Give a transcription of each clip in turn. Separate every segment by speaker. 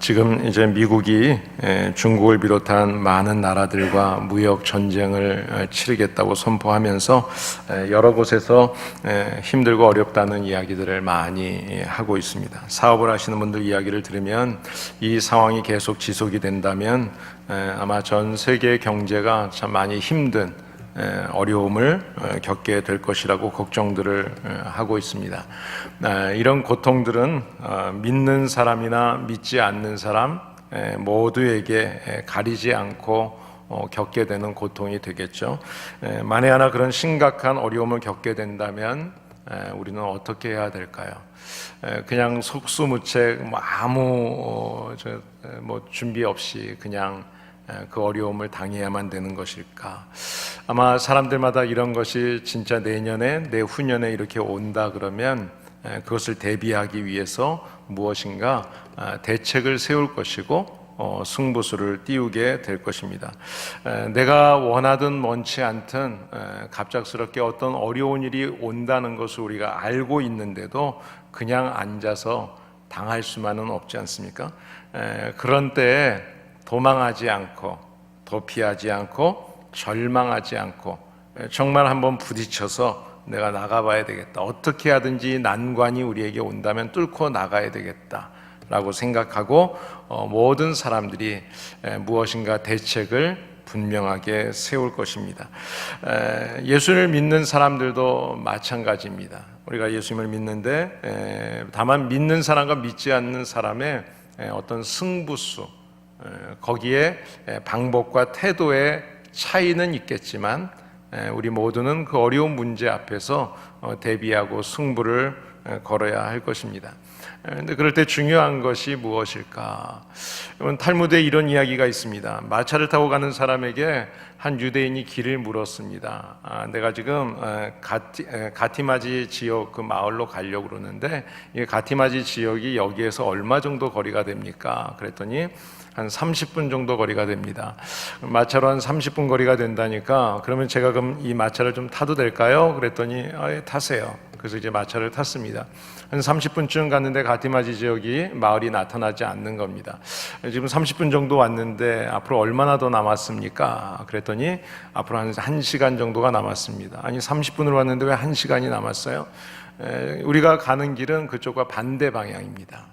Speaker 1: 지금 이제 미국이 중국을 비롯한 많은 나라들과 무역 전쟁을 치르겠다고 선포하면서 여러 곳에서 힘들고 어렵다는 이야기들을 많이 하고 있습니다. 사업을 하시는 분들 이야기를 들으면 이 상황이 계속 지속이 된다면 아마 전 세계 경제가 참 많이 힘든 어려움을 겪게 될 것이라고 걱정들을 하고 있습니다. 이런 고통들은 믿는 사람이나 믿지 않는 사람 모두에게 가리지 않고 겪게 되는 고통이 되겠죠. 만에 하나 그런 심각한 어려움을 겪게 된다면 우리는 어떻게 해야 될까요? 그냥 속수무책 아무 준비 없이 그냥 그 어려움을 당해야만 되는 것일까? 아마 사람들마다 이런 것이 진짜 내년에, 내후년에 이렇게 온다 그러면 그것을 대비하기 위해서 무엇인가 대책을 세울 것이고 승부수를 띄우게 될 것입니다. 내가 원하든 원치 않든 갑작스럽게 어떤 어려운 일이 온다는 것을 우리가 알고 있는데도 그냥 앉아서 당할 수만은 없지 않습니까? 그런 때에 도망하지 않고 도피하지 않고 절망하지 않고 정말 한번 부딪혀서 내가 나가봐야 되겠다. 어떻게 하든지 난관이 우리에게 온다면 뚫고 나가야 되겠다 라고 생각하고 모든 사람들이 무엇인가 대책을 분명하게 세울 것입니다. 예수를 믿는 사람들도 마찬가지입니다. 우리가 예수님을 믿는데 다만 믿는 사람과 믿지 않는 사람의 어떤 승부수, 거기에 방법과 태도의 차이는 있겠지만 우리 모두는 그 어려운 문제 앞에서 대비하고 승부를 걸어야 할 것입니다. 그런데 그럴 때 중요한 것이 무엇일까? 탈무드에 이런 이야기가 있습니다. 마차를 타고 가는 사람에게 한 유대인이 길을 물었습니다. 내가 지금 가티마지 지역 그 마을로 가려고 그러는데 이 가티마지 지역이 여기에서 얼마 정도 거리가 됩니까? 그랬더니 한 30분 정도 거리가 됩니다. 마차로 한 30분 거리가 된다니까 그러면 제가 그럼 이 마차를 좀 타도 될까요? 그랬더니 타세요. 그래서 이제 마차를 탔습니다. 한 30분쯤 갔는데 가티마지 지역이 마을이 나타나지 않는 겁니다. 지금 30분 정도 왔는데 앞으로 얼마나 더 남았습니까? 그랬더니 앞으로 한 1시간 정도가 남았습니다. 아니 30분을 왔는데 왜 1시간이 남았어요? 우리가 가는 길은 그쪽과 반대 방향입니다.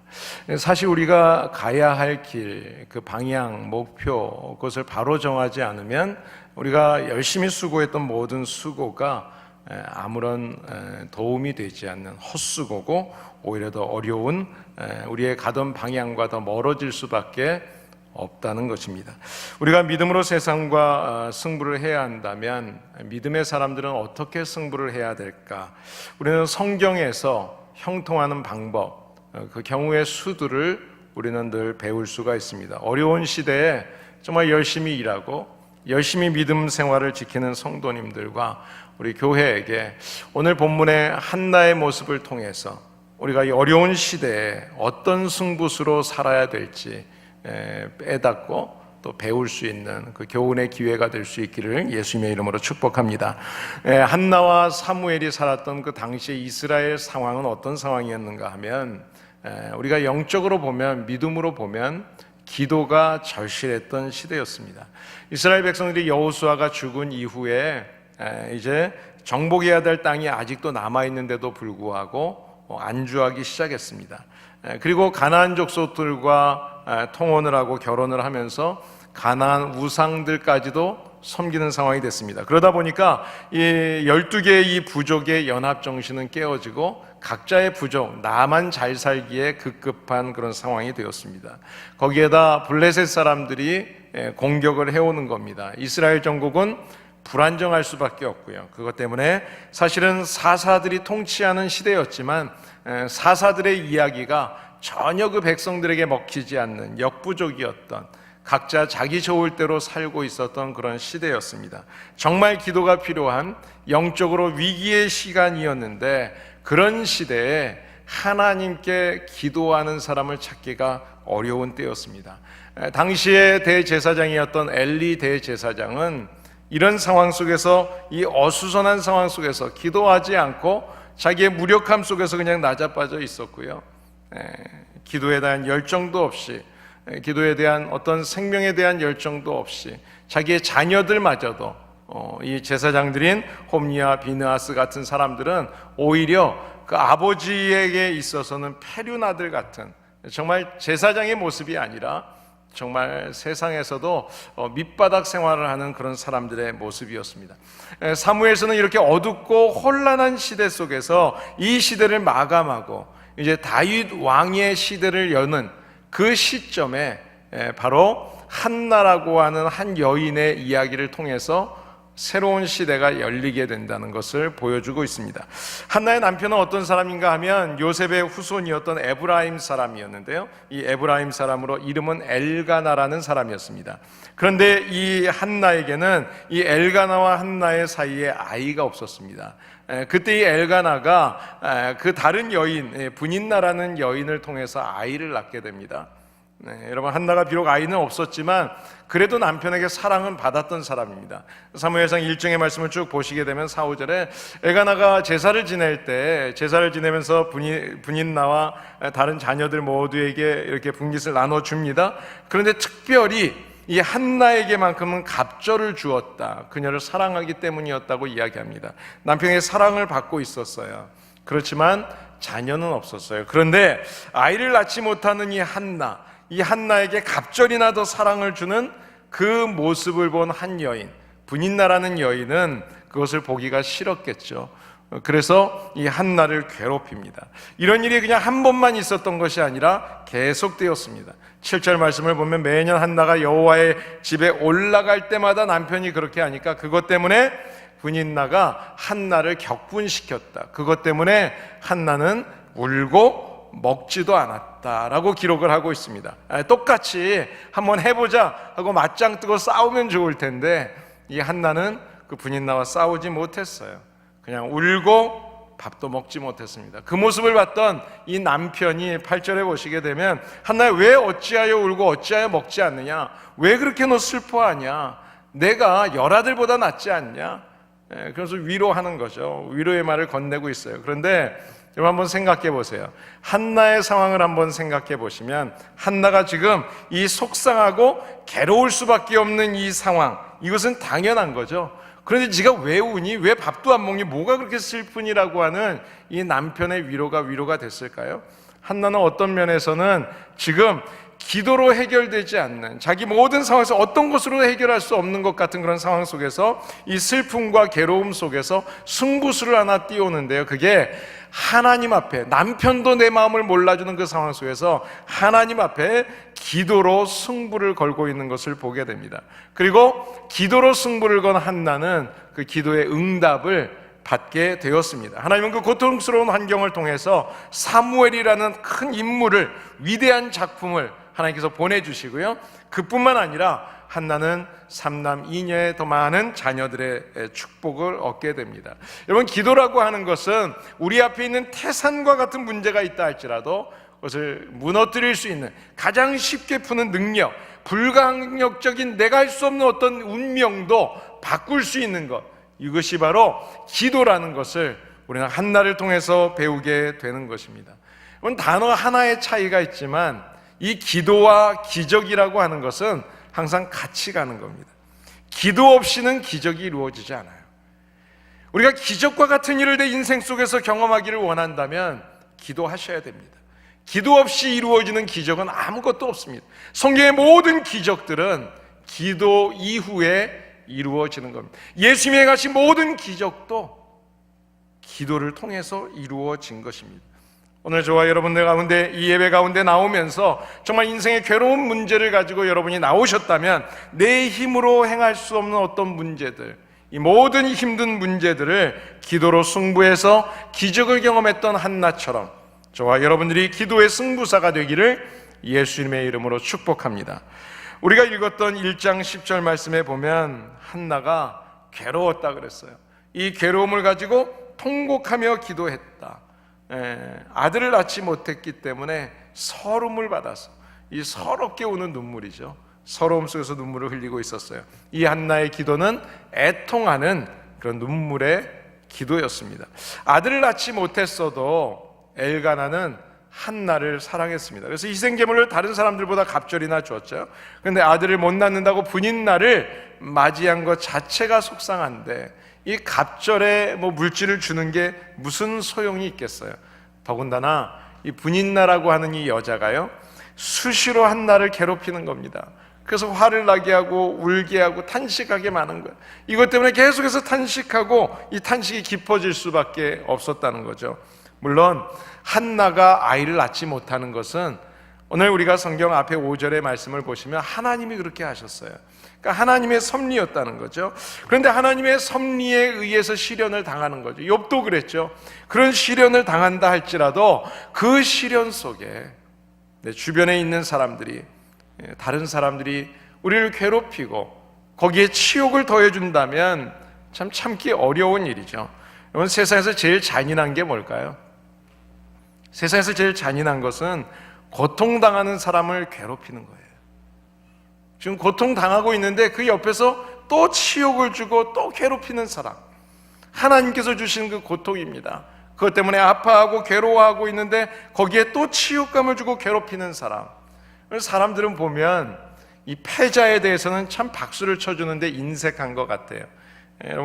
Speaker 1: 사실 우리가 가야 할 길, 그 방향, 목표, 그것을 바로 정하지 않으면 우리가 열심히 수고했던 모든 수고가 아무런 도움이 되지 않는 헛수고고 오히려 더 어려운 우리의 가던 방향과 더 멀어질 수밖에 없다는 것입니다. 우리가 믿음으로 세상과 승부를 해야 한다면 믿음의 사람들은 어떻게 승부를 해야 될까? 우리는 성경에서 형통하는 방법, 그 경우의 수들을 우리는 늘 배울 수가 있습니다. 어려운 시대에 정말 열심히 일하고 열심히 믿음 생활을 지키는 성도님들과 우리 교회에게 오늘 본문의 한나의 모습을 통해서 우리가 이 어려운 시대에 어떤 승부수로 살아야 될지 깨닫고 또 배울 수 있는 그 교훈의 기회가 될 수 있기를 예수님의 이름으로 축복합니다. 한나와 사무엘이 살았던 그 당시의 이스라엘 상황은 어떤 상황이었는가 하면 우리가 영적으로 보면 믿음으로 보면 기도가 절실했던 시대였습니다. 이스라엘 백성들이 여호수아가 죽은 이후에 이제 정복해야 될 땅이 아직도 남아있는데도 불구하고 안주하기 시작했습니다. 그리고 가나안 족속들과 통혼을 하고 결혼을 하면서 가나안 우상들까지도 섬기는 상황이 됐습니다. 그러다 보니까 이 12개의 이 부족의 연합 정신은 깨어지고 각자의 부족, 나만 잘 살기에 급급한 그런 상황이 되었습니다. 거기에다 블레셋 사람들이 공격을 해오는 겁니다. 이스라엘 전국은 불안정할 수밖에 없고요. 그것 때문에 사실은 사사들이 통치하는 시대였지만 사사들의 이야기가 전혀 그 백성들에게 먹히지 않는 역부족이었던 각자 자기 좋을 대로 살고 있었던 그런 시대였습니다. 정말 기도가 필요한 영적으로 위기의 시간이었는데 그런 시대에 하나님께 기도하는 사람을 찾기가 어려운 때였습니다. 당시의 대제사장이었던 엘리 대제사장은 이런 상황 속에서 이 어수선한 상황 속에서 기도하지 않고 자기의 무력함 속에서 그냥 낮아빠져 있었고요. 기도에 대한 열정도 없이 기도에 대한 어떤 생명에 대한 열정도 없이 자기의 자녀들마저도 이 제사장들인 홈리와 비느하스 같은 사람들은 오히려 그 아버지에게 있어서는 페륜아들 같은, 정말 제사장의 모습이 아니라 정말 세상에서도 밑바닥 생활을 하는 그런 사람들의 모습이었습니다. 사무엘서는 이렇게 어둡고 혼란한 시대 속에서 이 시대를 마감하고 이제 다윗 왕의 시대를 여는 그 시점에 바로 한나라고 하는 한 여인의 이야기를 통해서 새로운 시대가 열리게 된다는 것을 보여주고 있습니다. 한나의 남편은 어떤 사람인가 하면 요셉의 후손이었던 에브라임 사람이었는데요, 이 에브라임 사람으로 이름은 엘가나라는 사람이었습니다. 그런데 이 한나에게는 이 엘가나와 한나의 사이에 아이가 없었습니다. 그때 이 엘가나가 그 다른 여인, 분인나라는 여인을 통해서 아이를 낳게 됩니다. 여러분, 한나가 비록 아이는 없었지만 그래도 남편에게 사랑은 받았던 사람입니다. 사무엘상 1장의 말씀을 쭉 보시게 되면 4, 5절에 엘가나가 제사를 지내면서 분인나와 다른 자녀들 모두에게 이렇게 분깃을 나눠줍니다. 그런데 특별히 이 한나에게만큼은 갑절을 주었다. 그녀를 사랑하기 때문이었다고 이야기합니다. 남편의 사랑을 받고 있었어요. 그렇지만 자녀는 없었어요. 그런데 아이를 낳지 못하는 이 한나에게 갑절이나 더 사랑을 주는 그 모습을 본 한 여인, 분인나라는 여인은 그것을 보기가 싫었겠죠. 그래서 이 한나를 괴롭힙니다. 이런 일이 그냥 한 번만 있었던 것이 아니라 계속되었습니다. 7절 말씀을 보면 매년 한나가 여호와의 집에 올라갈 때마다 남편이 그렇게 하니까 그것 때문에 분인나가 한나를 격분시켰다. 그것 때문에 한나는 울고 먹지도 않았다라고 기록을 하고 있습니다. 똑같이 한번 해보자 하고 맞짱 뜨고 싸우면 좋을 텐데 이 한나는 그 분인나와 싸우지 못했어요. 그냥 울고 밥도 먹지 못했습니다. 그 모습을 봤던 이 남편이 8절에 보시게 되면 한나야, 왜 어찌하여 울고 어찌하여 먹지 않느냐? 왜 그렇게 너 슬퍼하냐? 내가 열아들보다 낫지 않냐? 그래서 위로하는 거죠. 위로의 말을 건네고 있어요. 그런데 여러분, 한번 생각해 보세요. 한나의 상황을 한번 생각해 보시면 한나가 지금 이 속상하고 괴로울 수밖에 없는 이 상황, 이것은 당연한 거죠. 그런데 네가 왜 우니? 왜 밥도 안 먹니? 뭐가 그렇게 슬프니라고 하는 이 남편의 위로가 됐을까요? 한나는 어떤 면에서는 지금 기도로 해결되지 않는, 자기 모든 상황에서 어떤 것으로 해결할 수 없는 것 같은 그런 상황 속에서 이 슬픔과 괴로움 속에서 승부수를 하나 띄우는데요, 그게 하나님 앞에, 남편도 내 마음을 몰라주는 그 상황 속에서 하나님 앞에 기도로 승부를 걸고 있는 것을 보게 됩니다. 그리고 기도로 승부를 건 한나는 그 기도의 응답을 받게 되었습니다. 하나님은 그 고통스러운 환경을 통해서 사무엘이라는 큰 인물을, 위대한 작품을 하나님께서 보내주시고요, 그뿐만 아니라 한나는 3남 2녀의 더 많은 자녀들의 축복을 얻게 됩니다. 여러분, 기도라고 하는 것은 우리 앞에 있는 태산과 같은 문제가 있다 할지라도 그것을 무너뜨릴 수 있는, 가장 쉽게 푸는 능력, 불가항력적인 내가 할 수 없는 어떤 운명도 바꿀 수 있는 것, 이것이 바로 기도라는 것을 우리는 한나를 통해서 배우게 되는 것입니다. 여러분, 단어 하나의 차이가 있지만 이 기도와 기적이라고 하는 것은 항상 같이 가는 겁니다. 기도 없이는 기적이 이루어지지 않아요. 우리가 기적과 같은 일을 내 인생 속에서 경험하기를 원한다면 기도하셔야 됩니다. 기도 없이 이루어지는 기적은 아무것도 없습니다. 성경의 모든 기적들은 기도 이후에 이루어지는 겁니다. 예수님이 행하신 모든 기적도 기도를 통해서 이루어진 것입니다. 오늘 저와 여러분들 가운데, 이 예배 가운데 나오면서 정말 인생의 괴로운 문제를 가지고 여러분이 나오셨다면 내 힘으로 행할 수 없는 어떤 문제들, 이 모든 힘든 문제들을 기도로 승부해서 기적을 경험했던 한나처럼 저와 여러분들이 기도의 승부사가 되기를 예수님의 이름으로 축복합니다. 우리가 읽었던 1장 10절 말씀에 보면 한나가 괴로웠다 그랬어요. 이 괴로움을 가지고 통곡하며 기도했다. 아들을 낳지 못했기 때문에 서름을 받아서, 이 서럽게 우는 눈물이죠. 서러움 속에서 눈물을 흘리고 있었어요. 이 한나의 기도는 애통하는 그런 눈물의 기도였습니다. 아들을 낳지 못했어도 엘가나는 한나를 사랑했습니다. 그래서 희생제물을 다른 사람들보다 갑절이나 줬죠. 그런데 아들을 못 낳는다고 분인날을 맞이한 것 자체가 속상한데 이 갑절에 물질을 주는 게 무슨 소용이 있겠어요? 더군다나 이 분인나라고 하는 이 여자가요, 수시로 한나를 괴롭히는 겁니다. 그래서 화를 나게 하고 울게 하고 탄식하게 많은 거예요. 이것 때문에 계속해서 탄식하고 이 탄식이 깊어질 수밖에 없었다는 거죠. 물론 한나가 아이를 낳지 못하는 것은 오늘 우리가 성경 앞에 5절의 말씀을 보시면 하나님이 그렇게 하셨어요. 그러니까 하나님의 섭리였다는 거죠. 그런데 하나님의 섭리에 의해서 시련을 당하는 거죠. 욥도 그랬죠. 그런 시련을 당한다 할지라도 그 시련 속에 내 주변에 있는 사람들이, 다른 사람들이 우리를 괴롭히고 거기에 치욕을 더해준다면 참 참기 어려운 일이죠. 여러분, 세상에서 제일 잔인한 게 뭘까요? 세상에서 제일 잔인한 것은 고통당하는 사람을 괴롭히는 거예요. 지금 고통당하고 있는데 그 옆에서 또 치욕을 주고 또 괴롭히는 사람, 하나님께서 주신 그 고통입니다. 그것 때문에 아파하고 괴로워하고 있는데 거기에 또 치욕감을 주고 괴롭히는 사람. 사람들은 보면 이 패자에 대해서는 참 박수를 쳐주는데 인색한 것 같아요.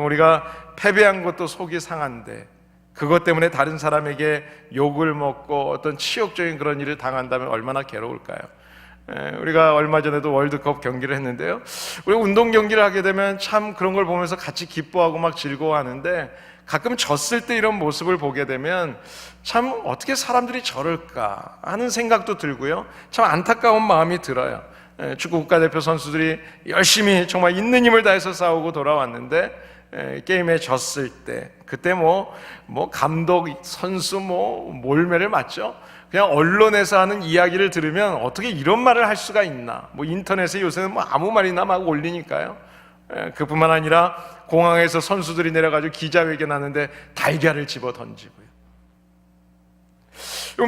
Speaker 1: 우리가 패배한 것도 속이 상한데 그것 때문에 다른 사람에게 욕을 먹고 어떤 치욕적인 그런 일을 당한다면 얼마나 괴로울까요? 우리가 얼마 전에도 월드컵 경기를 했는데요, 우리 운동 경기를 하게 되면 참 그런 걸 보면서 같이 기뻐하고 막 즐거워하는데 가끔 졌을 때 이런 모습을 보게 되면 참 어떻게 사람들이 저럴까 하는 생각도 들고요, 참 안타까운 마음이 들어요. 축구 국가대표 선수들이 열심히 정말 있는 힘을 다해서 싸우고 돌아왔는데 게임에 졌을 때 그때 감독, 선수 몰매를 맞죠. 그냥 언론에서 하는 이야기를 들으면 어떻게 이런 말을 할 수가 있나. 인터넷에 요새는 아무 말이나 막 올리니까요. 그뿐만 아니라 공항에서 선수들이 내려가지고 기자회견하는데 달걀을 집어 던지고요.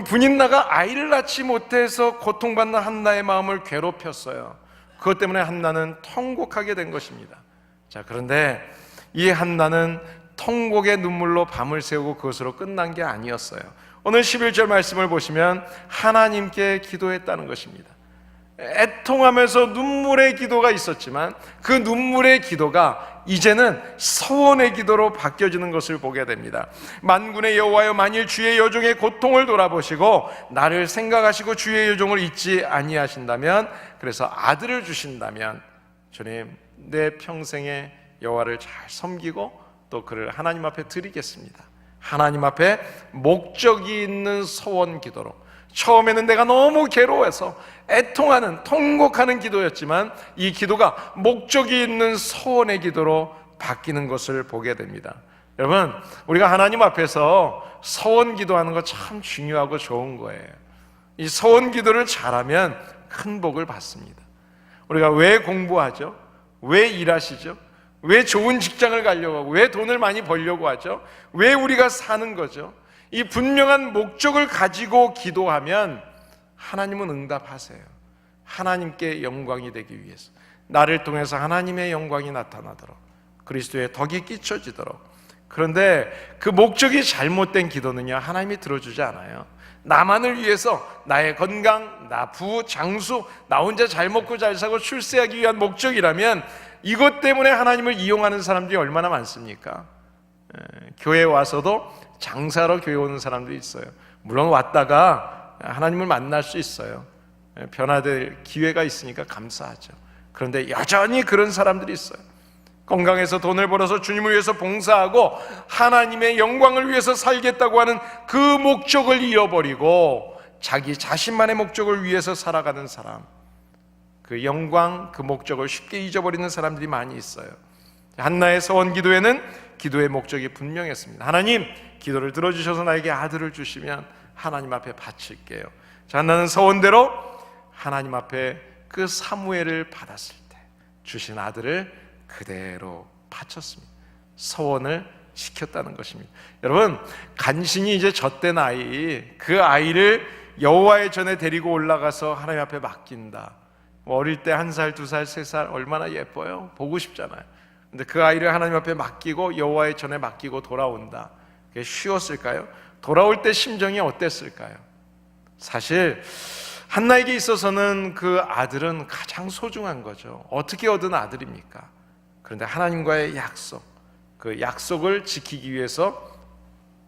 Speaker 1: 분인나가 아이를 낳지 못해서 고통받는 한나의 마음을 괴롭혔어요. 그것 때문에 한나는 통곡하게 된 것입니다. 자, 그런데 이 한나는 통곡의 눈물로 밤을 새우고 그것으로 끝난 게 아니었어요. 오늘 11절 말씀을 보시면 하나님께 기도했다는 것입니다. 애통하면서 눈물의 기도가 있었지만 그 눈물의 기도가 이제는 서원의 기도로 바뀌어지는 것을 보게 됩니다. 만군의 여호와여, 만일 주의 여종의 고통을 돌아보시고 나를 생각하시고 주의 여종을 잊지 아니하신다면, 그래서 아들을 주신다면 주님, 내 평생에 여호와를 잘 섬기고 또 그를 하나님 앞에 드리겠습니다. 하나님 앞에 목적이 있는 서원 기도로, 처음에는 내가 너무 괴로워해서 애통하는, 통곡하는 기도였지만 이 기도가 목적이 있는 서원의 기도로 바뀌는 것을 보게 됩니다. 여러분, 우리가 하나님 앞에서 서원 기도하는 거 참 중요하고 좋은 거예요. 이 서원 기도를 잘하면 큰 복을 받습니다. 우리가 왜 공부하죠? 왜 일하시죠? 왜 좋은 직장을 가려고 하고, 왜 돈을 많이 벌려고 하죠? 왜 우리가 사는 거죠? 이 분명한 목적을 가지고 기도하면 하나님은 응답하세요. 하나님께 영광이 되기 위해서, 나를 통해서 하나님의 영광이 나타나도록, 그리스도의 덕이 끼쳐지도록. 그런데 그 목적이 잘못된 기도는요, 하나님이 들어주지 않아요. 나만을 위해서, 나의 건강, 나 부, 장수, 나 혼자 잘 먹고 잘 사고 출세하기 위한 목적이라면 이것 때문에 하나님을 이용하는 사람들이 얼마나 많습니까? 교회 와서도 장사로 교회 오는 사람들이 있어요. 물론 왔다가 하나님을 만날 수 있어요. 변화될 기회가 있으니까 감사하죠. 그런데 여전히 그런 사람들이 있어요. 건강해서 돈을 벌어서 주님을 위해서 봉사하고 하나님의 영광을 위해서 살겠다고 하는 그 목적을 잃어버리고 자기 자신만의 목적을 위해서 살아가는 사람, 그 영광, 그 목적을 쉽게 잊어버리는 사람들이 많이 있어요. 한나의 서원 기도에는 기도의 목적이 분명했습니다. 하나님, 기도를 들어주셔서 나에게 아들을 주시면 하나님 앞에 바칠게요. 자, 한나는 서원대로 하나님 앞에 그 사무엘을 받았을 때 주신 아들을 그대로 바쳤습니다. 서원을 시켰다는 것입니다. 여러분, 간신히 이제 젖된 아이, 그 아이를 여호와의 전에 데리고 올라가서 하나님 앞에 맡긴다. 어릴 때 1살, 2살, 3살 얼마나 예뻐요? 보고 싶잖아요. 근데 그 아이를 하나님 앞에 맡기고 여호와의 전에 맡기고 돌아온다. 그게 쉬웠을까요? 돌아올 때 심정이 어땠을까요? 사실 한나에게 있어서는 그 아들은 가장 소중한 거죠. 어떻게 얻은 아들입니까? 그런데 하나님과의 약속, 그 약속을 지키기 위해서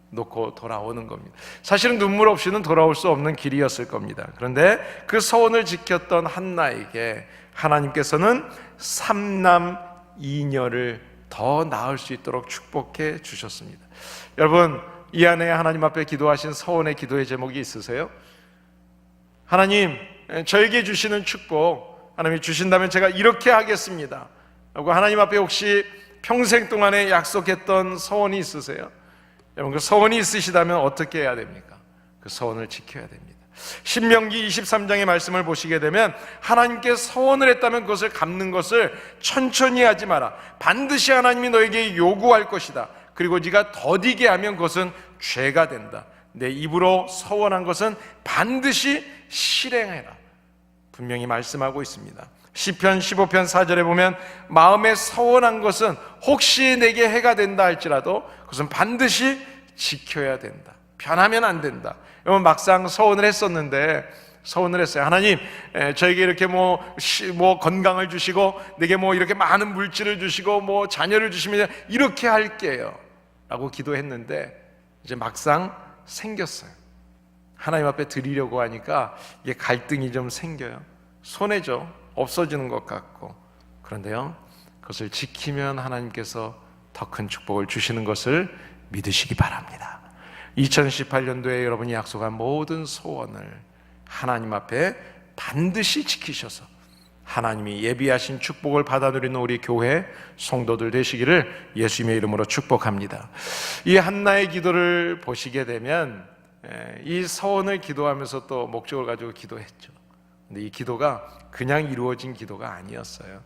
Speaker 1: 놓고 돌아오는 겁니다. 사실은 눈물 없이는 돌아올 수 없는 길이었을 겁니다. 그런데 그 서원을 지켰던 한나에게 하나님께서는 삼남 이녀를 더 낳을 수 있도록 축복해 주셨습니다. 여러분, 이 안에 하나님 앞에 기도하신 서원의 기도의 제목이 있으세요? 하나님, 저에게 주시는 축복 하나님이 주신다면 제가 이렇게 하겠습니다 라고 하나님 앞에 혹시 평생 동안에 약속했던 서원이 있으세요? 여러분, 그 서원이 있으시다면 어떻게 해야 됩니까? 그 서원을 지켜야 됩니다. 신명기 23장의 말씀을 보시게 되면 하나님께 서원을 했다면 그것을 갚는 것을 천천히 하지 마라. 반드시 하나님이 너에게 요구할 것이다. 그리고 네가 더디게 하면 그것은 죄가 된다. 내 입으로 서원한 것은 반드시 실행해라. 분명히 말씀하고 있습니다. 시편 15편 4절에 보면 마음에 서원한 것은 혹시 내게 해가 된다 할지라도 그것은 반드시 지켜야 된다. 변하면 안 된다. 여러분, 막상 서원을 했었는데 서원을 했어요. 하나님, 저에게 이렇게 뭐 건강을 주시고 내게 뭐 이렇게 많은 물질을 주시고 뭐 자녀를 주시면 이렇게 할게요 라고 기도했는데 이제 막상 생겼어요. 하나님 앞에 드리려고 하니까 이게 갈등이 좀 생겨요. 손해죠. 없어지는 것 같고. 그런데요, 그것을 지키면 하나님께서 더 큰 축복을 주시는 것을 믿으시기 바랍니다. 2018년도에 여러분이 약속한 모든 소원을 하나님 앞에 반드시 지키셔서 하나님이 예비하신 축복을 받아 누리는 우리 교회 성도들 되시기를 예수님의 이름으로 축복합니다. 이 한나의 기도를 보시게 되면 이 서원을 기도하면서 또 목적을 가지고 기도했죠. 근데 이 기도가 그냥 이루어진 기도가 아니었어요.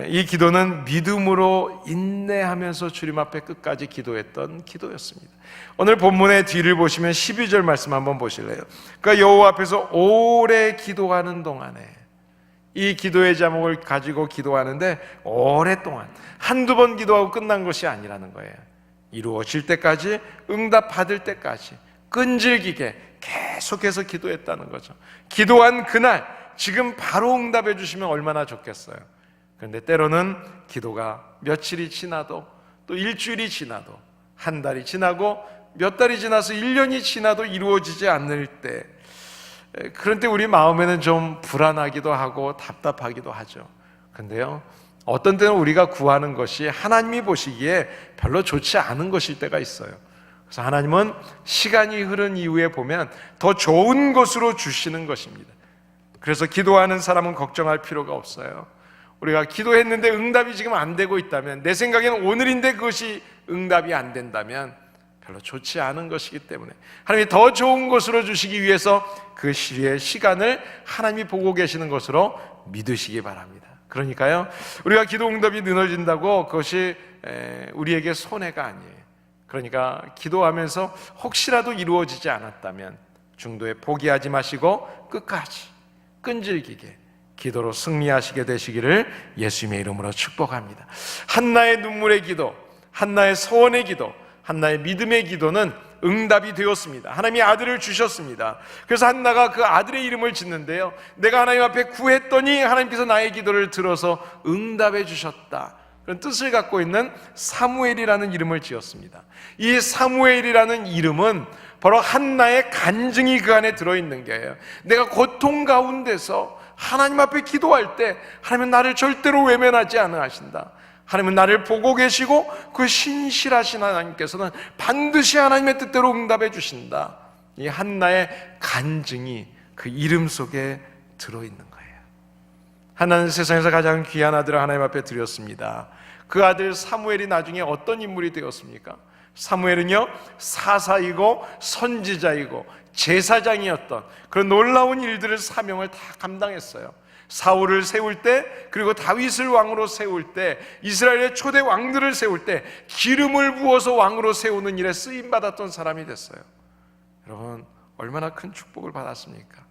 Speaker 1: 이 기도는 믿음으로 인내하면서 주님 앞에 끝까지 기도했던 기도였습니다. 오늘 본문의 뒤를 보시면 12절 말씀 한번 보실래요? 그러니까 여호와 앞에서 오래 기도하는 동안에, 이 기도의 제목을 가지고 기도하는데 오랫동안 한두 번 기도하고 끝난 것이 아니라는 거예요. 이루어질 때까지, 응답 받을 때까지 끈질기게 계속해서 기도했다는 거죠. 기도한 그날 지금 바로 응답해 주시면 얼마나 좋겠어요. 그런데 때로는 기도가 며칠이 지나도, 또 일주일이 지나도, 한 달이 지나고 몇 달이 지나서 1년이 지나도 이루어지지 않을 때, 그런 때 우리 마음에는 좀 불안하기도 하고 답답하기도 하죠. 그런데요, 어떤 때는 우리가 구하는 것이 하나님이 보시기에 별로 좋지 않은 것일 때가 있어요. 그래서 하나님은 시간이 흐른 이후에 보면 더 좋은 것으로 주시는 것입니다. 그래서 기도하는 사람은 걱정할 필요가 없어요. 우리가 기도했는데 응답이 지금 안 되고 있다면, 내 생각에는 오늘인데 그것이 응답이 안 된다면 별로 좋지 않은 것이기 때문에 하나님이 더 좋은 것으로 주시기 위해서 그 시의 시간을 하나님이 보고 계시는 것으로 믿으시기 바랍니다. 그러니까요, 우리가 기도 응답이 늦어진다고 그것이 우리에게 손해가 아니에요. 그러니까 기도하면서 혹시라도 이루어지지 않았다면 중도에 포기하지 마시고 끝까지 끈질기게 기도로 승리하시게 되시기를 예수님의 이름으로 축복합니다. 한나의 눈물의 기도, 한나의 서원의 기도, 한나의 믿음의 기도는 응답이 되었습니다. 하나님이 아들을 주셨습니다. 그래서 한나가 그 아들의 이름을 짓는데요, 내가 하나님 앞에 구했더니 하나님께서 나의 기도를 들어서 응답해 주셨다, 그런 뜻을 갖고 있는 사무엘이라는 이름을 지었습니다. 이 사무엘이라는 이름은 바로 한나의 간증이 그 안에 들어있는 거예요. 내가 고통 가운데서 하나님 앞에 기도할 때 하나님은 나를 절대로 외면하지 않아 하신다. 하나님은 나를 보고 계시고 그 신실하신 하나님께서는 반드시 하나님의 뜻대로 응답해 주신다. 이 한나의 간증이 그 이름 속에 들어있는 거예요. 한나는 세상에서 가장 귀한 아들을 하나님 앞에 드렸습니다. 그 아들 사무엘이 나중에 어떤 인물이 되었습니까? 사무엘은요, 사사이고 선지자이고 제사장이었던 그런 놀라운 일들을, 사명을 다 감당했어요. 사울을 세울 때, 그리고 다윗을 왕으로 세울 때, 이스라엘의 초대 왕들을 세울 때 기름을 부어서 왕으로 세우는 일에 쓰임받았던 사람이 됐어요. 여러분, 얼마나 큰 축복을 받았습니까?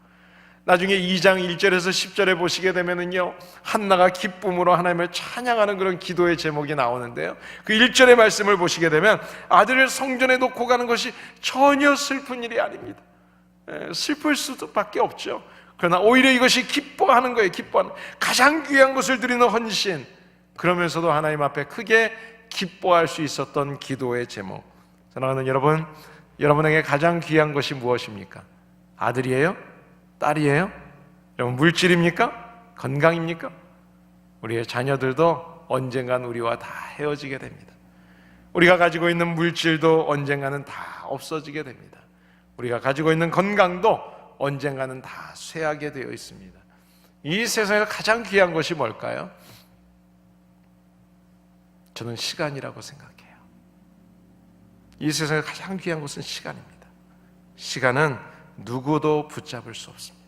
Speaker 1: 나중에 2장 1절에서 10절에 보시게 되면은요, 한나가 기쁨으로 하나님을 찬양하는 그런 기도의 제목이 나오는데요, 그 1절의 말씀을 보시게 되면 아들을 성전에 놓고 가는 것이 전혀 슬픈 일이 아닙니다. 슬플 수밖에 없죠. 그러나 오히려 이것이 기뻐하는 거예요. 기뻐하는, 가장 귀한 것을 드리는 헌신, 그러면서도 하나님 앞에 크게 기뻐할 수 있었던 기도의 제목. 사랑하는 여러분, 여러분에게 가장 귀한 것이 무엇입니까? 아들이에요? 딸이에요? 여러분, 물질입니까? 건강입니까? 우리의 자녀들도 언젠간 우리와 다 헤어지게 됩니다. 우리가 가지고 있는 물질도 언젠가는 다 없어지게 됩니다. 우리가 가지고 있는 건강도 언젠가는 다 쇠하게 되어 있습니다. 이 세상에 가장 귀한 것이 뭘까요? 저는 시간이라고 생각해요. 이 세상에 가장 귀한 것은 시간입니다. 시간은 누구도 붙잡을 수 없습니다.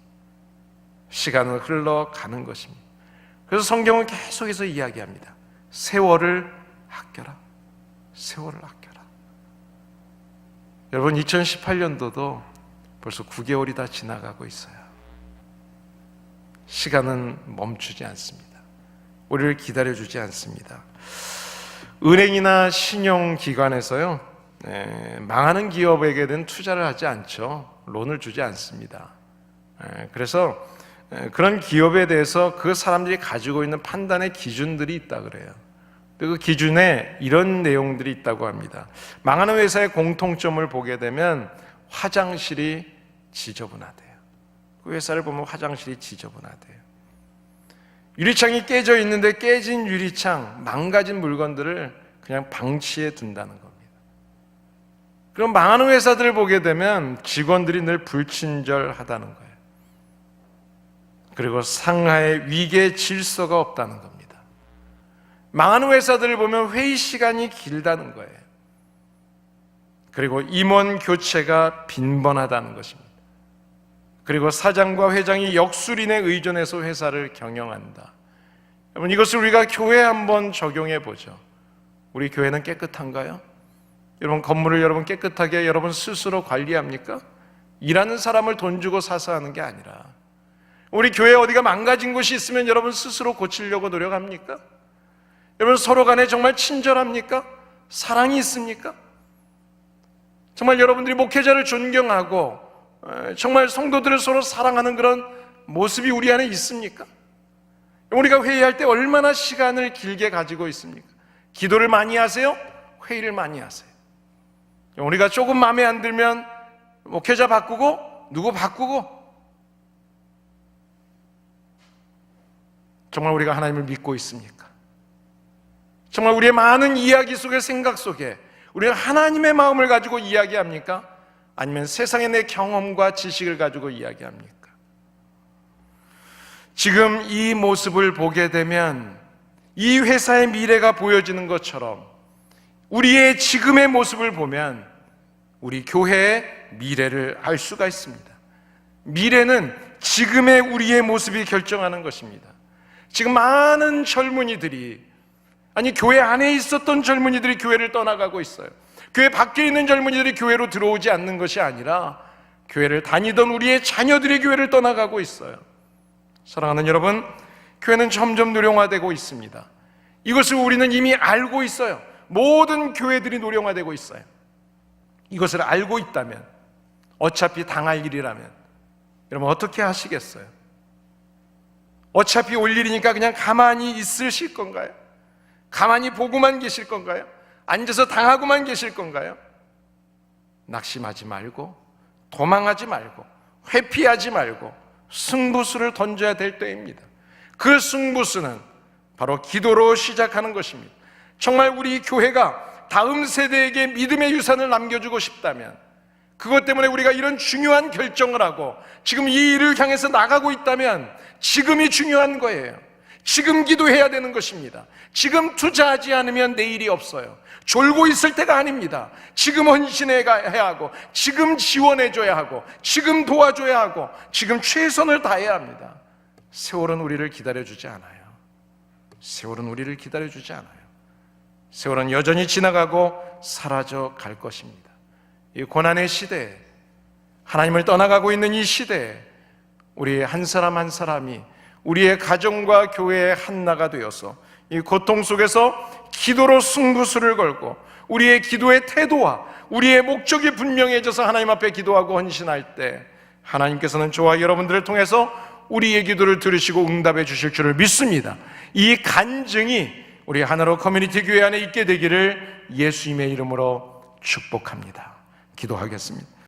Speaker 1: 시간은 흘러가는 것입니다. 그래서 성경은 계속해서 이야기합니다. 세월을 아껴라. 세월을 아껴라. 여러분, 2018년도도 벌써 9개월이 다 지나가고 있어요. 시간은 멈추지 않습니다. 우리를 기다려주지 않습니다. 은행이나 신용기관에서요, 망하는 기업에게는 투자를 하지 않죠. 론을 주지 않습니다. 그래서 그런 기업에 대해서 그 사람들이 가지고 있는 판단의 기준들이 있다 그래요. 그 기준에 이런 내용들이 있다고 합니다. 망하는 회사의 공통점을 보게 되면 화장실이 지저분하대요. 그 회사를 보면 화장실이 지저분하대요. 유리창이 깨져 있는데 깨진 유리창, 망가진 물건들을 그냥 방치해 둔다는 겁니다. 그럼 망하는 회사들을 보게 되면 직원들이 늘 불친절하다는 거예요. 그리고 상하의 위계 질서가 없다는 겁니다. 망하는 회사들을 보면 회의 시간이 길다는 거예요. 그리고 임원 교체가 빈번하다는 것입니다. 그리고 사장과 회장이 역술인에 의존해서 회사를 경영한다. 여러분, 이것을 우리가 교회에 한번 적용해 보죠. 우리 교회는 깨끗한가요? 여러분, 건물을 여러분 깨끗하게 여러분 스스로 관리합니까? 일하는 사람을 돈 주고 사서 하는 게 아니라, 우리 교회에 어디가 망가진 곳이 있으면 여러분 스스로 고치려고 노력합니까? 여러분, 서로 간에 정말 친절합니까? 사랑이 있습니까? 정말 여러분들이 목회자를 존경하고 정말 성도들을 서로 사랑하는 그런 모습이 우리 안에 있습니까? 우리가 회의할 때 얼마나 시간을 길게 가지고 있습니까? 기도를 많이 하세요? 회의를 많이 하세요? 우리가 조금 마음에 안 들면 목회자 바꾸고 누구 바꾸고, 정말 우리가 하나님을 믿고 있습니까? 정말 우리의 많은 이야기 속에, 생각 속에 우리가 하나님의 마음을 가지고 이야기합니까? 아니면 세상의 내 경험과 지식을 가지고 이야기합니까? 지금 이 모습을 보게 되면 이 회사의 미래가 보여지는 것처럼 우리의 지금의 모습을 보면 우리 교회의 미래를 알 수가 있습니다. 미래는 지금의 우리의 모습이 결정하는 것입니다. 지금 많은 젊은이들이, 아니 교회 안에 있었던 젊은이들이 교회를 떠나가고 있어요. 교회 밖에 있는 젊은이들이 교회로 들어오지 않는 것이 아니라 교회를 다니던 우리의 자녀들이 교회를 떠나가고 있어요. 사랑하는 여러분, 교회는 점점 노령화되고 있습니다. 이것을 우리는 이미 알고 있어요. 모든 교회들이 노령화되고 있어요. 이것을 알고 있다면, 어차피 당할 일이라면 여러분 어떻게 하시겠어요? 어차피 올 일이니까 그냥 가만히 있으실 건가요? 가만히 보고만 계실 건가요? 앉아서 당하고만 계실 건가요? 낙심하지 말고, 도망하지 말고, 회피하지 말고 승부수를 던져야 될 때입니다. 그 승부수는 바로 기도로 시작하는 것입니다. 정말 우리 교회가 다음 세대에게 믿음의 유산을 남겨주고 싶다면, 그것 때문에 우리가 이런 중요한 결정을 하고 지금 이 일을 향해서 나가고 있다면 지금이 중요한 거예요. 지금 기도해야 되는 것입니다. 지금 투자하지 않으면 내일이 없어요. 졸고 있을 때가 아닙니다. 지금 헌신해야 하고, 지금 지원해줘야 하고, 지금 도와줘야 하고, 지금 최선을 다해야 합니다. 세월은 우리를 기다려주지 않아요. 세월은 우리를 기다려주지 않아요. 세월은 여전히 지나가고 사라져 갈 것입니다. 이 고난의 시대에, 하나님을 떠나가고 있는 이 시대에 우리 한 사람 한 사람이 우리의 가정과 교회의 한나가 되어서 이 고통 속에서 기도로 승부수를 걸고, 우리의 기도의 태도와 우리의 목적이 분명해져서 하나님 앞에 기도하고 헌신할 때 하나님께서는 저와 여러분들을 통해서 우리의 기도를 들으시고 응답해 주실 줄을 믿습니다. 이 간증이 우리 하나로 커뮤니티 교회 안에 있게 되기를 예수님의 이름으로 축복합니다. 기도하겠습니다.